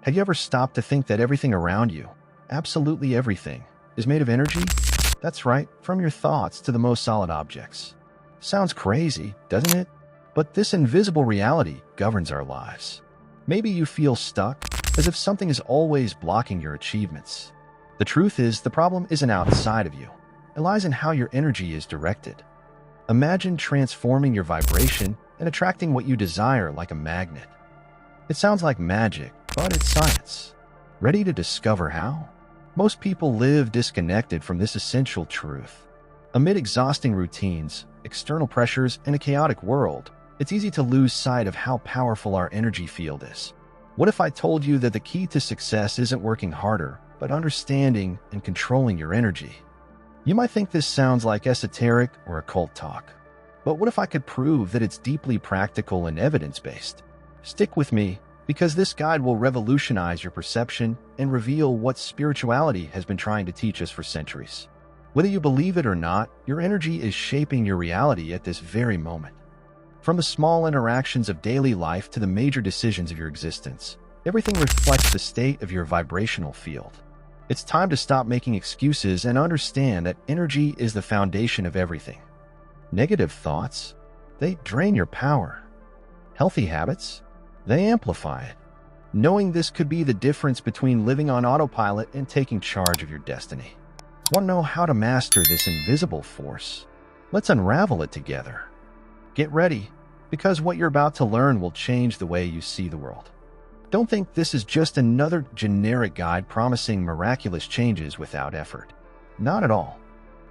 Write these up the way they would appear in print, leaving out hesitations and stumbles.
Have you ever stopped to think that everything around you, absolutely everything, is made of energy? That's right, from your thoughts to the most solid objects. Sounds crazy, doesn't it? But this invisible reality governs our lives. Maybe you feel stuck, as if something is always blocking your achievements. The truth is, the problem isn't outside of you. It lies in how your energy is directed. Imagine transforming your vibration and attracting what you desire like a magnet. It sounds like magic, but it's science. Ready to discover how? Most people live disconnected from this essential truth. Amid exhausting routines, external pressures, and a chaotic world, it's easy to lose sight of how powerful our energy field is. What if I told you that the key to success isn't working harder, but understanding and controlling your energy? You might think this sounds like esoteric or occult talk. But what if I could prove that it's deeply practical and evidence-based? Stick with me, because this guide will revolutionize your perception and reveal what spirituality has been trying to teach us for centuries. Whether you believe it or not, your energy is shaping your reality at this very moment. From the small interactions of daily life to the major decisions of your existence, everything reflects the state of your vibrational field. It's time to stop making excuses and understand that energy is the foundation of everything. Negative thoughts, they drain your power. Healthy habits, they amplify it. Knowing this could be the difference between living on autopilot and taking charge of your destiny. Want to know how to master this invisible force? Let's unravel it together. Get ready, because what you're about to learn will change the way you see the world. Don't think this is just another generic guide promising miraculous changes without effort. Not at all.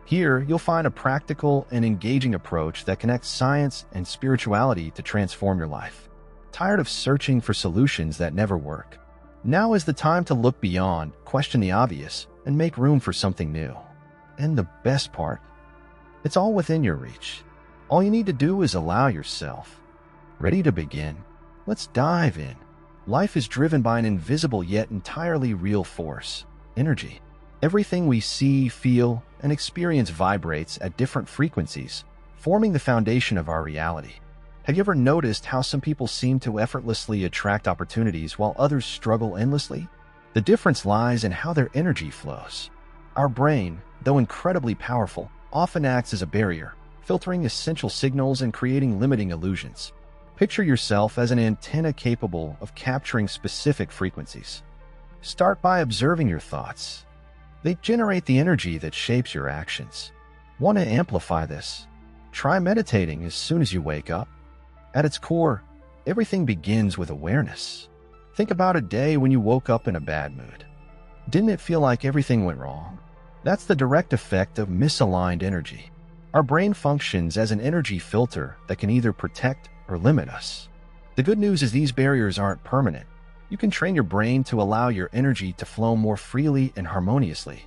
Here, you'll find a practical and engaging approach that connects science and spirituality to transform your life. Tired of searching for solutions that never work? Now is the time to look beyond, question the obvious, and make room for something new. And the best part? It's all within your reach. All you need to do is allow yourself. Ready to begin? Let's dive in. Life is driven by an invisible yet entirely real force, energy. Everything we see, feel, and experience vibrates at different frequencies, forming the foundation of our reality. Have you ever noticed how some people seem to effortlessly attract opportunities while others struggle endlessly? The difference lies in how their energy flows. Our brain, though incredibly powerful, often acts as a barrier, filtering essential signals and creating limiting illusions. Picture yourself as an antenna capable of capturing specific frequencies. Start by observing your thoughts. They generate the energy that shapes your actions. Want to amplify this? Try meditating as soon as you wake up. At its core, everything begins with awareness. Think about a day when you woke up in a bad mood. Didn't it feel like everything went wrong? That's the direct effect of misaligned energy. Our brain functions as an energy filter that can either protect or limit us. The good news is these barriers aren't permanent. You can train your brain to allow your energy to flow more freely and harmoniously.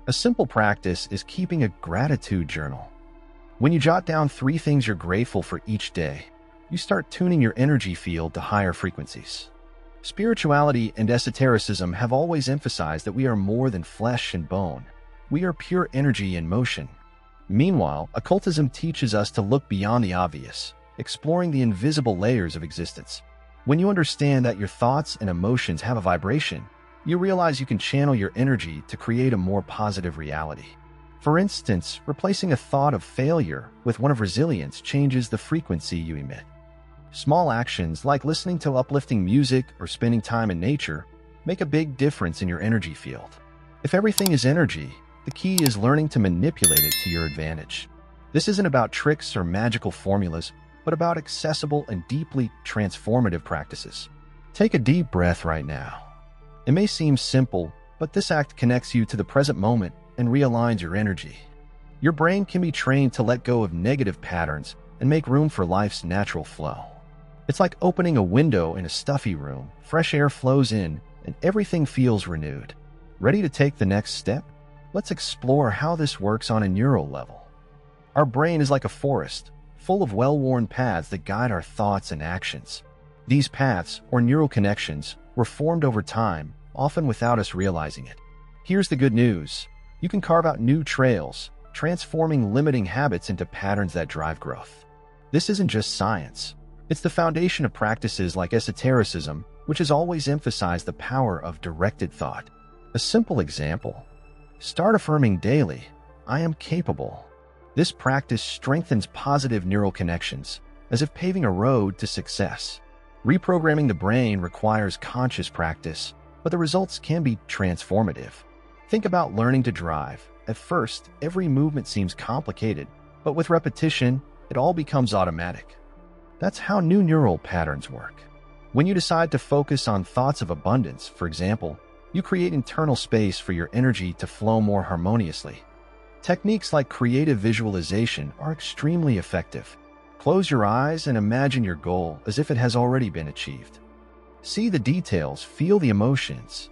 A simple practice is keeping a gratitude journal. When you jot down 3 things you're grateful for each day, you start tuning your energy field to higher frequencies. Spirituality and esotericism have always emphasized that we are more than flesh and bone. We are pure energy in motion. Meanwhile, occultism teaches us to look beyond the obvious, exploring the invisible layers of existence. When you understand that your thoughts and emotions have a vibration, you realize you can channel your energy to create a more positive reality. For instance, replacing a thought of failure with one of resilience changes the frequency you emit. Small actions like listening to uplifting music or spending time in nature make a big difference in your energy field. If everything is energy, the key is learning to manipulate it to your advantage. This isn't about tricks or magical formulas, but about accessible and deeply transformative practices. Take a deep breath right now. It may seem simple, but this act connects you to the present moment and realigns your energy. Your brain can be trained to let go of negative patterns and make room for life's natural flow. It's like opening a window in a stuffy room. Fresh air flows in, and everything feels renewed. Ready to take the next step? Let's explore how this works on a neural level. Our brain is like a forest, full of well-worn paths that guide our thoughts and actions. These paths, or neural connections, were formed over time, often without us realizing it. Here's the good news. You can carve out new trails, transforming limiting habits into patterns that drive growth. This isn't just science. It's the foundation of practices like esotericism, which has always emphasized the power of directed thought. A simple example: start affirming daily, "I am capable." This practice strengthens positive neural connections, as if paving a road to success. Reprogramming the brain requires conscious practice, but the results can be transformative. Think about learning to drive. At first, every movement seems complicated, but with repetition, it all becomes automatic. That's how new neural patterns work. When you decide to focus on thoughts of abundance, for example, you create internal space for your energy to flow more harmoniously. Techniques like creative visualization are extremely effective. Close your eyes and imagine your goal as if it has already been achieved. See the details, feel the emotions.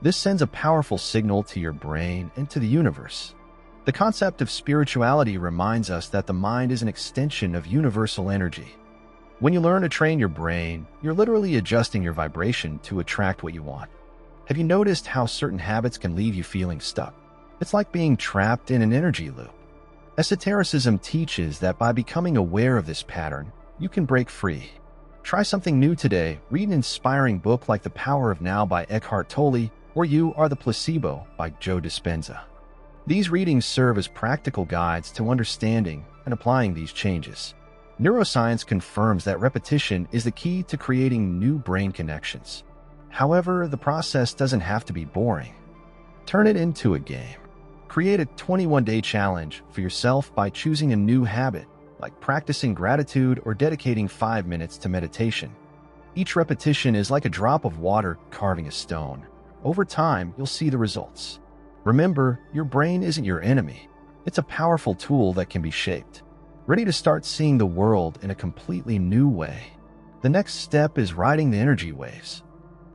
This sends a powerful signal to your brain and to the universe. The concept of spirituality reminds us that the mind is an extension of universal energy. When you learn to train your brain, you're literally adjusting your vibration to attract what you want. Have you noticed how certain habits can leave you feeling stuck? It's like being trapped in an energy loop. Esotericism teaches that by becoming aware of this pattern, you can break free. Try something new today. Read an inspiring book like The Power of Now by Eckhart Tolle, or You Are the Placebo by Joe Dispenza. These readings serve as practical guides to understanding and applying these changes. Neuroscience confirms that repetition is the key to creating new brain connections. However, the process doesn't have to be boring. Turn it into a game. Create a 21-day challenge for yourself by choosing a new habit, like practicing gratitude or dedicating 5 minutes to meditation. Each repetition is like a drop of water carving a stone. Over time, you'll see the results. Remember, your brain isn't your enemy. It's a powerful tool that can be shaped. Ready to start seeing the world in a completely new way. The next step is riding the energy waves.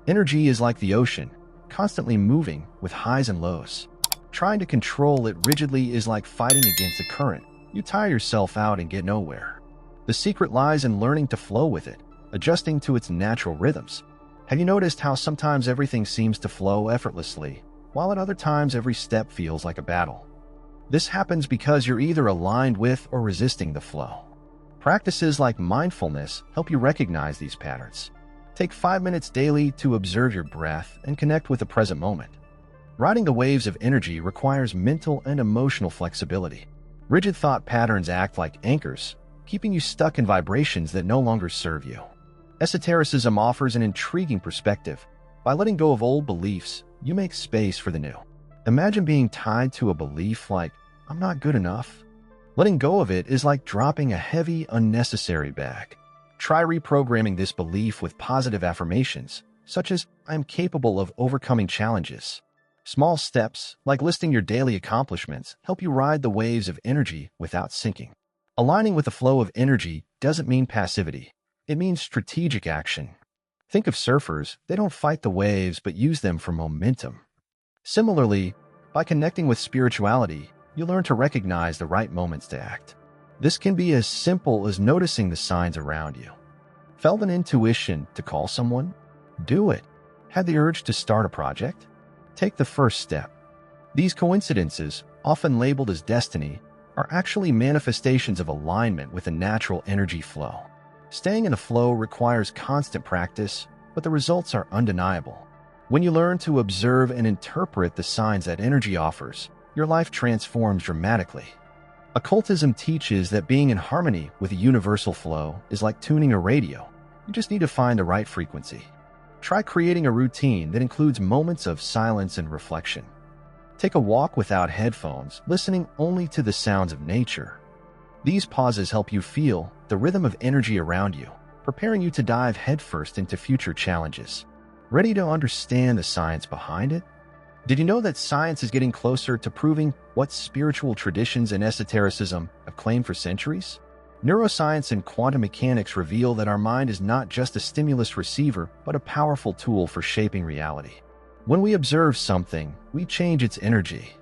Energy is like the ocean, constantly moving with highs and lows. Trying to control it rigidly is like fighting against a current. You tire yourself out and get nowhere. The secret lies in learning to flow with it, adjusting to its natural rhythms. Have you noticed how sometimes everything seems to flow effortlessly, while at other times every step feels like a battle? This happens because you're either aligned with or resisting the flow. Practices like mindfulness help you recognize these patterns. Take 5 minutes daily to observe your breath and connect with the present moment. Riding the waves of energy requires mental and emotional flexibility. Rigid thought patterns act like anchors, keeping you stuck in vibrations that no longer serve you. Esotericism offers an intriguing perspective. By letting go of old beliefs, you make space for the new. Imagine being tied to a belief like, "I'm not good enough." Letting go of it is like dropping a heavy, unnecessary bag. Try reprogramming this belief with positive affirmations, such as, "I am capable of overcoming challenges." Small steps, like listing your daily accomplishments, help you ride the waves of energy without sinking. Aligning with the flow of energy doesn't mean passivity. It means strategic action. Think of surfers. They don't fight the waves but use them for momentum. Similarly, by connecting with spirituality, you learn to recognize the right moments to act. This can be as simple as noticing the signs around you. Felt an intuition to call someone? Do it. Had the urge to start a project? Take the first step. These coincidences, often labeled as destiny, are actually manifestations of alignment with a natural energy flow. Staying in a flow requires constant practice, but the results are undeniable. When you learn to observe and interpret the signs that energy offers, your life transforms dramatically. Occultism teaches that being in harmony with a universal flow is like tuning a radio. You just need to find the right frequency. Try creating a routine that includes moments of silence and reflection. Take a walk without headphones, listening only to the sounds of nature. These pauses help you feel the rhythm of energy around you, preparing you to dive headfirst into future challenges. Ready to understand the science behind it? Did you know that science is getting closer to proving what spiritual traditions and esotericism have claimed for centuries? Neuroscience and quantum mechanics reveal that our mind is not just a stimulus receiver, but a powerful tool for shaping reality. When we observe something, we change its energy.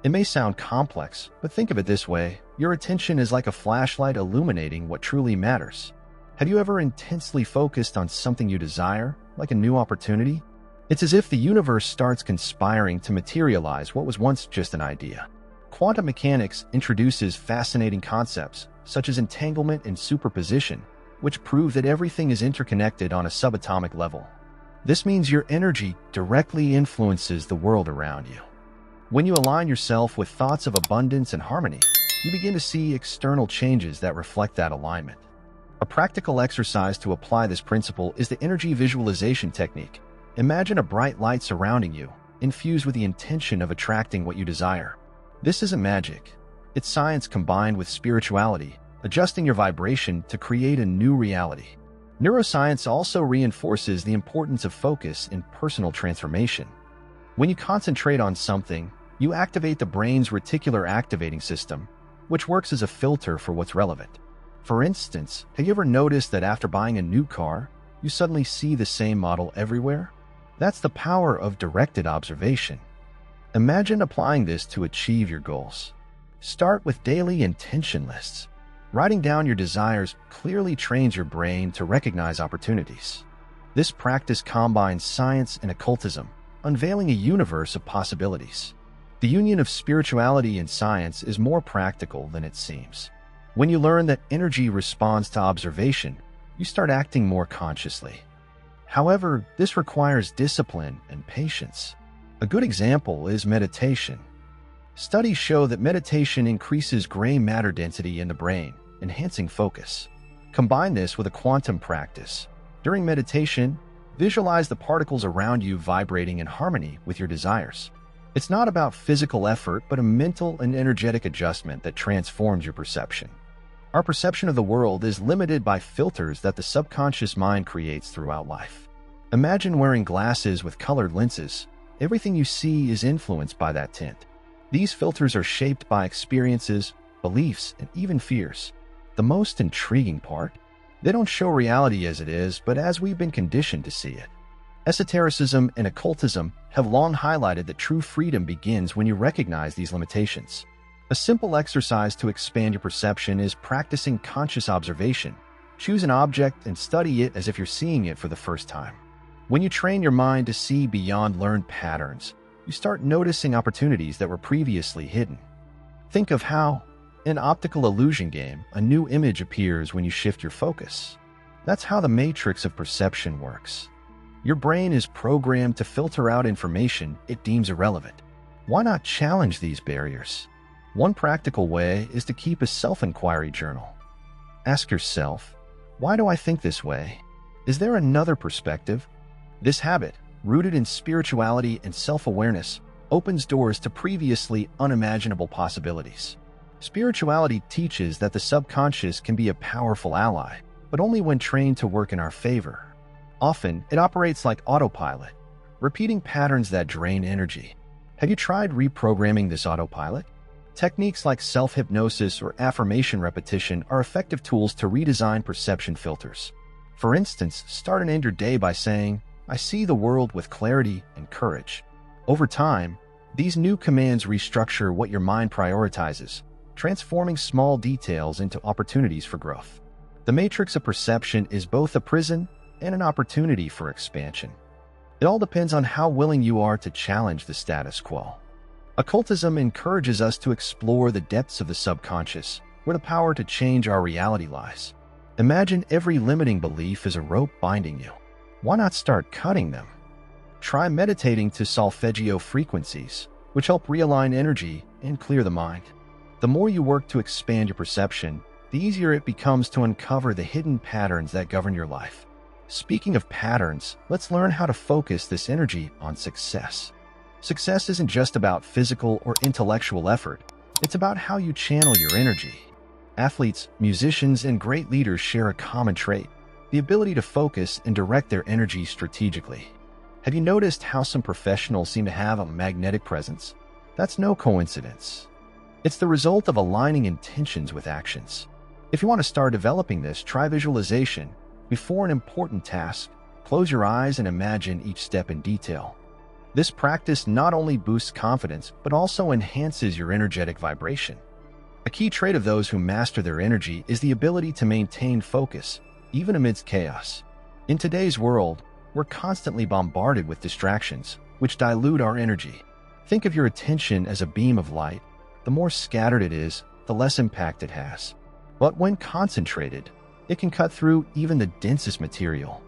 It may sound complex, but think of it this way: your attention is like a flashlight illuminating what truly matters. Have you ever intensely focused on something you desire, like a new opportunity? It's as if the universe starts conspiring to materialize what was once just an idea. Quantum mechanics introduces fascinating concepts, such as entanglement and superposition, which prove that everything is interconnected on a subatomic level. This means your energy directly influences the world around you. When you align yourself with thoughts of abundance and harmony, you begin to see external changes that reflect that alignment. A practical exercise to apply this principle is the energy visualization technique. Imagine a bright light surrounding you, infused with the intention of attracting what you desire. This isn't magic. It's science combined with spirituality, adjusting your vibration to create a new reality. Neuroscience also reinforces the importance of focus in personal transformation. When you concentrate on something, you activate the brain's reticular activating system, which works as a filter for what's relevant. For instance, have you ever noticed that after buying a new car, you suddenly see the same model everywhere? That's the power of directed observation. Imagine applying this to achieve your goals. Start with daily intention lists. Writing down your desires clearly trains your brain to recognize opportunities. This practice combines science and occultism, unveiling a universe of possibilities. The union of spirituality and science is more practical than it seems. When you learn that energy responds to observation, you start acting more consciously. However, this requires discipline and patience. A good example is meditation. Studies show that meditation increases gray matter density in the brain, enhancing focus. Combine this with a quantum practice. During meditation, visualize the particles around you vibrating in harmony with your desires. It's not about physical effort, but a mental and energetic adjustment that transforms your perception. Our perception of the world is limited by filters that the subconscious mind creates throughout life. Imagine wearing glasses with colored lenses. Everything you see is influenced by that tint. These filters are shaped by experiences, beliefs, and even fears. The most intriguing part? They don't show reality as it is, but as we've been conditioned to see it. Esotericism and occultism have long highlighted that true freedom begins when you recognize these limitations. A simple exercise to expand your perception is practicing conscious observation. Choose an object and study it as if you're seeing it for the first time. When you train your mind to see beyond learned patterns, you start noticing opportunities that were previously hidden. Think of how, in an optical illusion game, a new image appears when you shift your focus. That's how the matrix of perception works. Your brain is programmed to filter out information it deems irrelevant. Why not challenge these barriers? One practical way is to keep a self-inquiry journal. Ask yourself, why do I think this way? Is there another perspective? This habit, rooted in spirituality and self-awareness, opens doors to previously unimaginable possibilities. Spirituality teaches that the subconscious can be a powerful ally, but only when trained to work in our favor. Often, it operates like autopilot, repeating patterns that drain energy. Have you tried reprogramming this autopilot? Techniques like self-hypnosis or affirmation repetition are effective tools to redesign perception filters. For instance, start and end your day by saying, "I see the world with clarity and courage." Over time, these new commands restructure what your mind prioritizes, transforming small details into opportunities for growth. The matrix of perception is both a prison and an opportunity for expansion. It all depends on how willing you are to challenge the status quo. Occultism encourages us to explore the depths of the subconscious, where the power to change our reality lies. Imagine every limiting belief is a rope binding you. Why not start cutting them? Try meditating to solfeggio frequencies, which help realign energy and clear the mind. The more you work to expand your perception, the easier it becomes to uncover the hidden patterns that govern your life. Speaking of patterns, let's learn how to focus this energy on success. Success isn't just about physical or intellectual effort. It's about how you channel your energy. Athletes, musicians, and great leaders share a common trait: the ability to focus and direct their energy strategically. Have you noticed how some professionals seem to have a magnetic presence? That's no coincidence. It's the result of aligning intentions with actions. If you want to start developing this, try visualization. Before an important task, close your eyes and imagine each step in detail. This practice not only boosts confidence, but also enhances your energetic vibration. A key trait of those who master their energy is the ability to maintain focus, even amidst chaos. In today's world, we're constantly bombarded with distractions, which dilute our energy. Think of your attention as a beam of light. The more scattered it is, the less impact it has. But when concentrated, it can cut through even the densest material.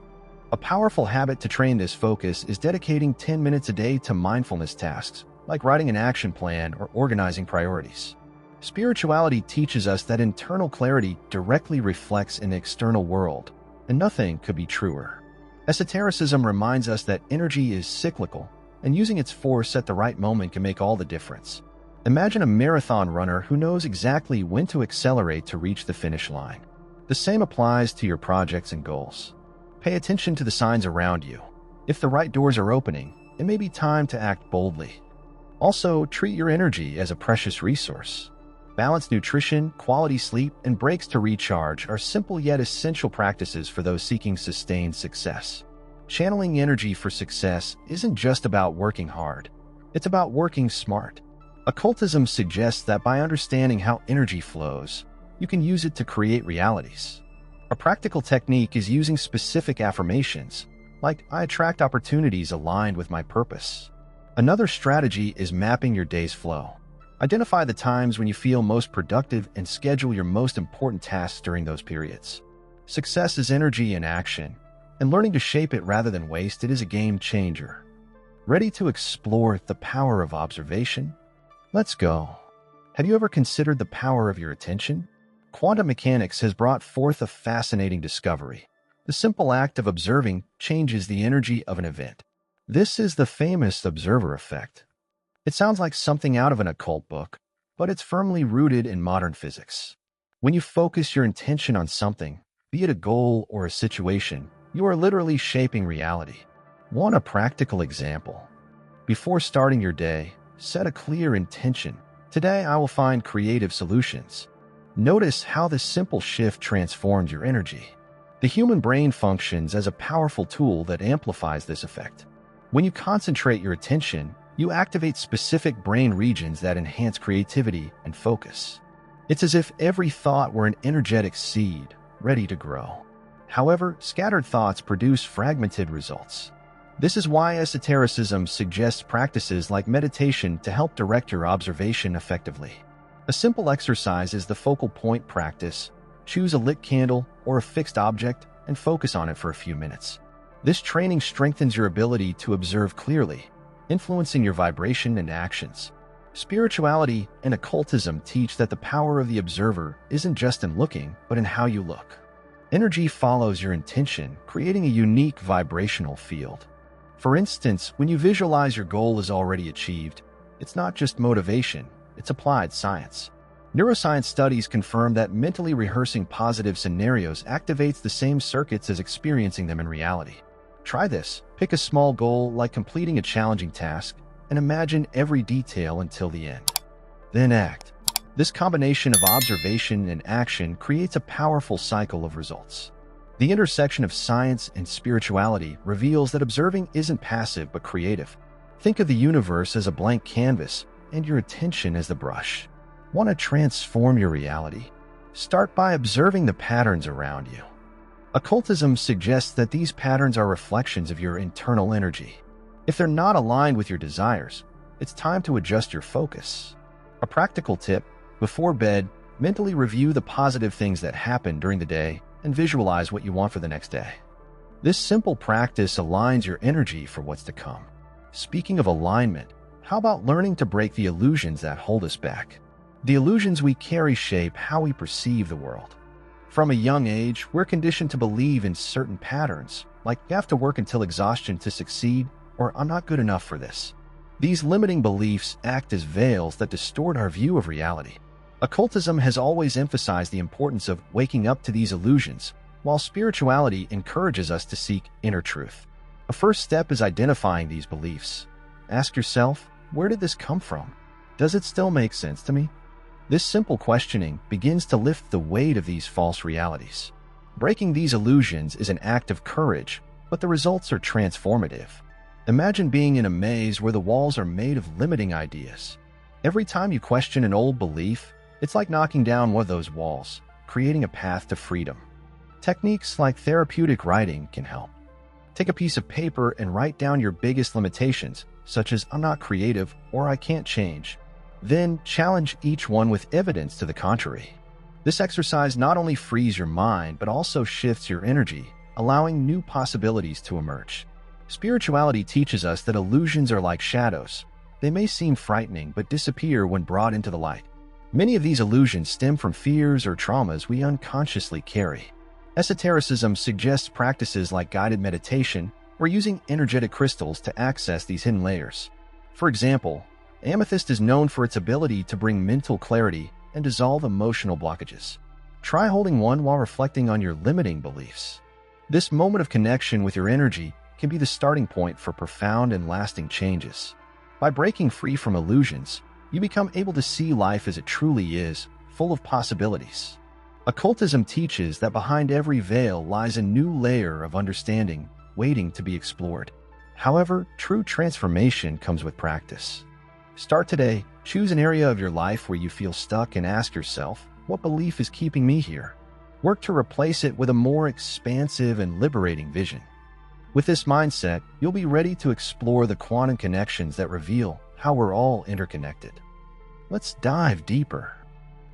A powerful habit to train this focus is dedicating 10 minutes a day to mindfulness tasks, like writing an action plan or organizing priorities. Spirituality teaches us that internal clarity directly reflects an external world, and nothing could be truer. Esotericism reminds us that energy is cyclical, and using its force at the right moment can make all the difference. Imagine a marathon runner who knows exactly when to accelerate to reach the finish line. The same applies to your projects and goals. Pay attention to the signs around you. If the right doors are opening, it may be time to act boldly. Also, treat your energy as a precious resource. Balanced nutrition, quality sleep, and breaks to recharge are simple yet essential practices for those seeking sustained success. Channeling energy for success isn't just about working hard. It's about working smart. Occultism suggests that by understanding how energy flows, you can use it to create realities. A practical technique is using specific affirmations, like "I attract opportunities aligned with my purpose." Another strategy is mapping your day's flow. Identify the times when you feel most productive and schedule your most important tasks during those periods. Success is energy in action, and learning to shape it rather than waste it is a game changer. Ready to explore the power of observation? Let's go. Have you ever considered the power of your attention? Quantum mechanics has brought forth a fascinating discovery. The simple act of observing changes the energy of an event. This is the famous observer effect. It sounds like something out of an occult book, but it's firmly rooted in modern physics. When you focus your intention on something, be it a goal or a situation, you are literally shaping reality. Want a practical example? Before starting your day, set a clear intention. Today I will find creative solutions. Notice how this simple shift transforms your energy. The human brain functions as a powerful tool that amplifies this effect. When you concentrate your attention, you activate specific brain regions that enhance creativity and focus. It's as if every thought were an energetic seed, ready to grow. However, scattered thoughts produce fragmented results. This is why esotericism suggests practices like meditation to help direct your observation effectively. A simple exercise is the focal point practice. Choose a lit candle or a fixed object and focus on it for a few minutes. This training strengthens your ability to observe clearly, influencing your vibration and actions. Spirituality and occultism teach that the power of the observer isn't just in looking, but in how you look. Energy follows your intention, creating a unique vibrational field. For instance, when you visualize your goal is already achieved, it's not just motivation, it's applied science. Neuroscience studies confirm that mentally rehearsing positive scenarios activates the same circuits as experiencing them in reality. Try this. Pick a small goal like completing a challenging task and imagine every detail until the end. Then act. This combination of observation and action creates a powerful cycle of results. The intersection of science and spirituality reveals that observing isn't passive but creative. Think of the universe as a blank canvas and your attention as the brush. Want to transform your reality? Start by observing the patterns around you. Occultism suggests that these patterns are reflections of your internal energy. If they're not aligned with your desires, it's time to adjust your focus. A practical tip: before bed, mentally review the positive things that happened during the day and visualize what you want for the next day. This simple practice aligns your energy for what's to come. Speaking of alignment, how about learning to break the illusions that hold us back? The illusions we carry shape how we perceive the world. From a young age, we're conditioned to believe in certain patterns, like "you have to work until exhaustion to succeed," or "I'm not good enough for this." These limiting beliefs act as veils that distort our view of reality. Occultism has always emphasized the importance of waking up to these illusions, while spirituality encourages us to seek inner truth. A first step is identifying these beliefs. Ask yourself, where did this come from? Does it still make sense to me? This simple questioning begins to lift the weight of these false realities. Breaking these illusions is an act of courage, but the results are transformative. Imagine being in a maze where the walls are made of limiting ideas. Every time you question an old belief, it's like knocking down one of those walls, creating a path to freedom. Techniques like therapeutic writing can help. Take a piece of paper and write down your biggest limitations, such as "I'm not creative" or "I can't change." Then challenge each one with evidence to the contrary. This exercise not only frees your mind, but also shifts your energy, allowing new possibilities to emerge. Spirituality teaches us that illusions are like shadows. They may seem frightening but disappear when brought into the light. Many of these illusions stem from fears or traumas we unconsciously carry. Esotericism suggests practices like guided meditation or using energetic crystals to access these hidden layers. For example, amethyst is known for its ability to bring mental clarity and dissolve emotional blockages. Try holding one while reflecting on your limiting beliefs. This moment of connection with your energy can be the starting point for profound and lasting changes. By breaking free from illusions, you become able to see life as it truly is, full of possibilities. Occultism teaches that behind every veil lies a new layer of understanding waiting to be explored. However, true transformation comes with practice. Start today. Choose an area of your life where you feel stuck and ask yourself, what belief is keeping me here? Work to replace it with a more expansive and liberating vision. With this mindset, you'll be ready to explore the quantum connections that reveal how we're all interconnected. Let's dive deeper.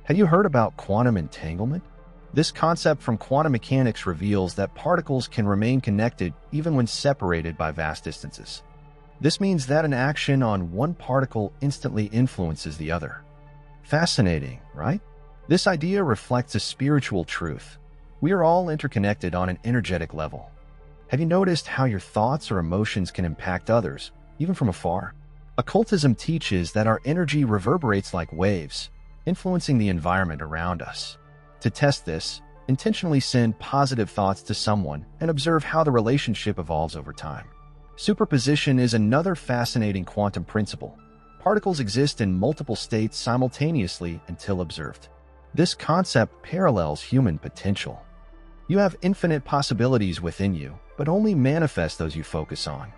Have you heard about quantum entanglement? This concept from quantum mechanics reveals that particles can remain connected even when separated by vast distances. This means that an action on one particle instantly influences the other. Fascinating, right? This idea reflects a spiritual truth. We are all interconnected on an energetic level. Have you noticed how your thoughts or emotions can impact others, even from afar? Occultism teaches that our energy reverberates like waves, influencing the environment around us. To test this, intentionally send positive thoughts to someone and observe how the relationship evolves over time. Superposition is another fascinating quantum principle. Particles exist in multiple states simultaneously until observed. This concept parallels human potential. You have infinite possibilities within you, but only manifest those you focus on.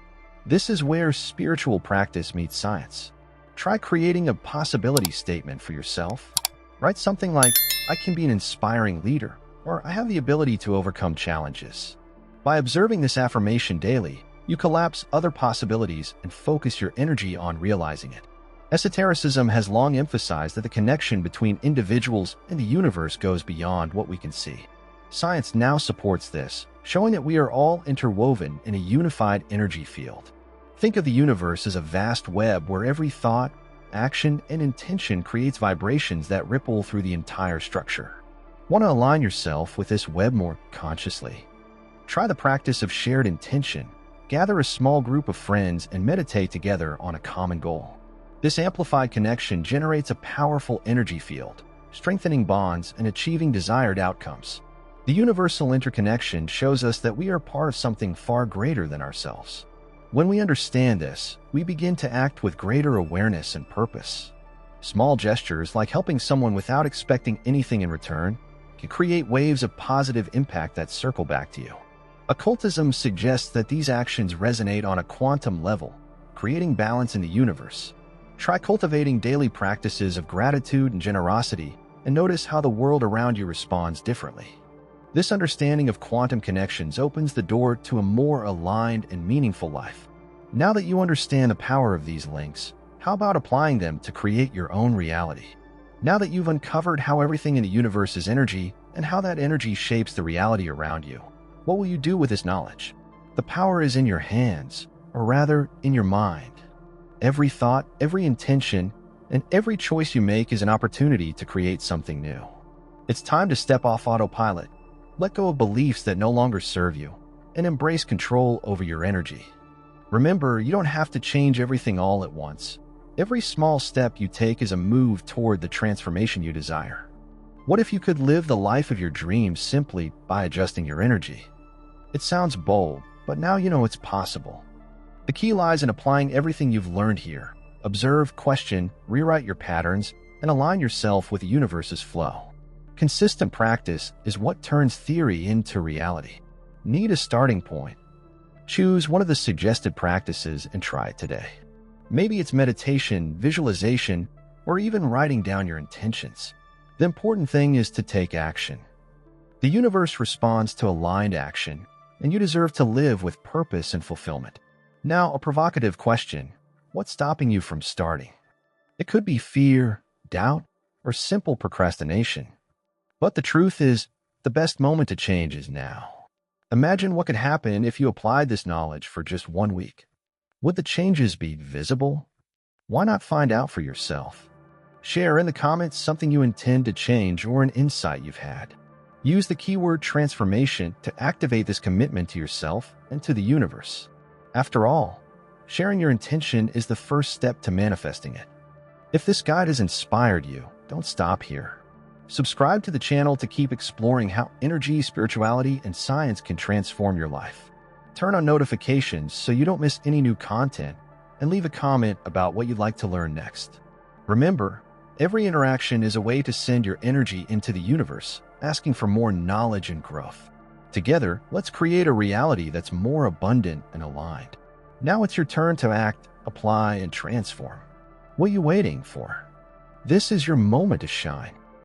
This is where spiritual practice meets science. Try creating a possibility statement for yourself. Write something like, I can be an inspiring leader, or I have the ability to overcome challenges. By observing this affirmation daily, you collapse other possibilities and focus your energy on realizing it. Esotericism has long emphasized that the connection between individuals and the universe goes beyond what we can see. Science now supports this, showing that we are all interwoven in a unified energy field. Think of the universe as a vast web where every thought, action, and intention creates vibrations that ripple through the entire structure. Want to align yourself with this web more consciously? Try the practice of shared intention. Gather a small group of friends and meditate together on a common goal. This amplified connection generates a powerful energy field, strengthening bonds and achieving desired outcomes. The universal interconnection shows us that we are part of something far greater than ourselves. When we understand this, we begin to act with greater awareness and purpose. Small gestures like helping someone without expecting anything in return can create waves of positive impact that circle back to you. Occultism suggests that these actions resonate on a quantum level, creating balance in the universe. Try cultivating daily practices of gratitude and generosity, and notice how the world around you responds differently. This understanding of quantum connections opens the door to a more aligned and meaningful life. Now that you understand the power of these links, how about applying them to create your own reality? Now that you've uncovered how everything in the universe is energy and how that energy shapes the reality around you, what will you do with this knowledge? The power is in your hands, or rather, in your mind. Every thought, every intention, and every choice you make is an opportunity to create something new. It's time to step off autopilot. Let go of beliefs that no longer serve you, and embrace control over your energy. Remember, you don't have to change everything all at once. Every small step you take is a move toward the transformation you desire. What if you could live the life of your dreams simply by adjusting your energy? It sounds bold, but now you know it's possible. The key lies in applying everything you've learned here. Observe, question, rewrite your patterns, and align yourself with the universe's flow. Consistent practice is what turns theory into reality. Need a starting point? Choose one of the suggested practices and try it today. Maybe it's meditation, visualization, or even writing down your intentions. The important thing is to take action. The universe responds to aligned action, and you deserve to live with purpose and fulfillment. Now, a provocative question. What's stopping you from starting? It could be fear, doubt, or simple procrastination. But the truth is, the best moment to change is now. Imagine what could happen if you applied this knowledge for just 1 week. Would the changes be visible? Why not find out for yourself? Share in the comments something you intend to change or an insight you've had. Use the keyword transformation to activate this commitment to yourself and to the universe. After all, sharing your intention is the first step to manifesting it. If this guide has inspired you, don't stop here. Subscribe to the channel to keep exploring how energy, spirituality, and science can transform your life. Turn on notifications so you don't miss any new content, and leave a comment about what you'd like to learn next. Remember, every interaction is a way to send your energy into the universe, asking for more knowledge and growth. Together, let's create a reality that's more abundant and aligned. Now it's your turn to act, apply, and transform. What are you waiting for? This is your moment to shine.